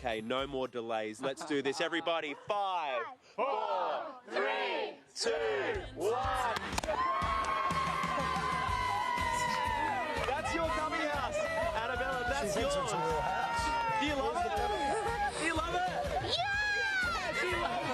Okay, no more delays. Let's do this, everybody. 5, 4, 3, 2, 1. That's your Cubby house, Anabela. That's yours. It's a real house. Do you love it? Do you love it? Yeah! She loves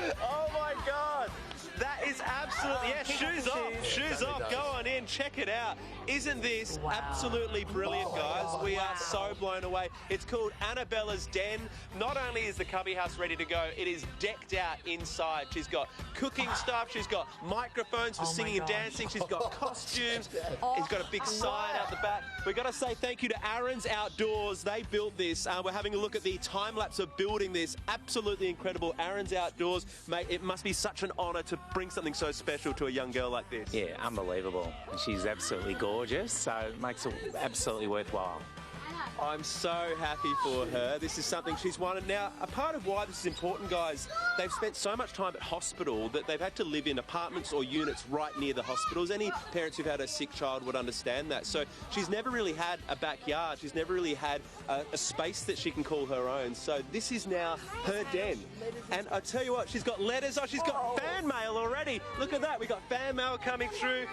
it. Oh my God. That is absolutely, shoes off, shoes off, go on in, check it out. Isn't this absolutely brilliant, guys? We are so blown away. It's called Anabela's Den. Not only is the Cubby house ready to go, it is decked out inside. She's got cooking stuff, she's got microphones for singing and dancing, she's got costumes, she's got a big sign out the back. We've got to say thank you to Aaron's Outdoors. They built this. We're having a look at the time-lapse of building this. Absolutely incredible. Aaron's Outdoors, mate, it must be such an honour to bring something so special to a young girl like this. Yeah, unbelievable. She's absolutely gorgeous, so it makes it absolutely worthwhile. I'm so happy for her. This is something she's wanted. Now, a part of why this is important, guys, they've spent so much time at hospital that they've had to live in apartments or units right near the hospitals. Any parents who've had a sick child would understand that. So she's never really had a backyard. She's never really had a space that she can call her own. So this is now her den. And I tell you what, she's got letters. Oh, she's got fan mail already. Look at that. We've got fan mail coming through.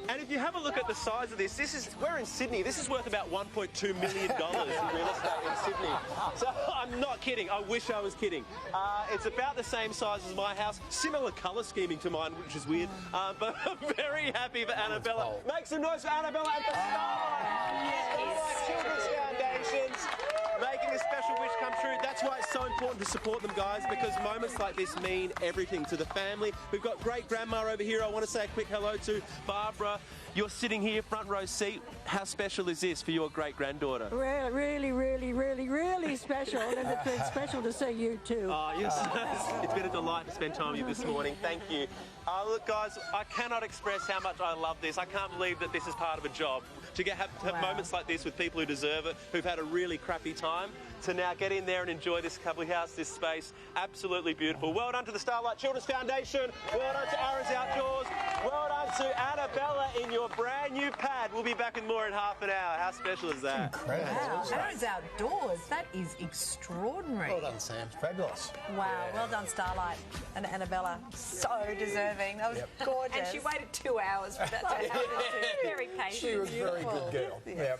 And if you have a look at the size of this, we're in Sydney. This is worth about $1.2 million in real estate in Sydney. So I'm not kidding. I wish I was kidding. It's about the same size as my house. Similar colour scheming to mine, which is weird. But I'm very happy for Anabela. Make some noise for Anabela at the Starlight Children's Foundations. Making a special wish come true. That's why it's so important to support them, guys, because moments like this mean everything to the family. We've got great grandma over here. I want to say a quick hello to Barbara. You're sitting here, front row seat. How special is this for your great granddaughter? Really, really special. And it's been special to see you too. Oh, yes. It's been a delight to spend time with you this morning. Thank you. Look, guys, I cannot express how much I love this. I can't believe that this is part of a job. To have moments like this with people who deserve it, who've had a really crappy time, to now get in there and enjoy this Cubby house, this space. Absolutely beautiful. Well done to the Starlight Children's Foundation. Well done to Aaron's Outdoors. Well done to Anabela in your brand new pad. We'll be back with more in half an hour. How special is that? Incredible. Wow, Aaron's Outdoors. That is extraordinary. Well done, Sam. Fabulous. Wow, well done, Starlight and Anabela. So deserving. That was gorgeous. And she waited 2 hours for that to happen. Very patient. She was a very good girl. Yep.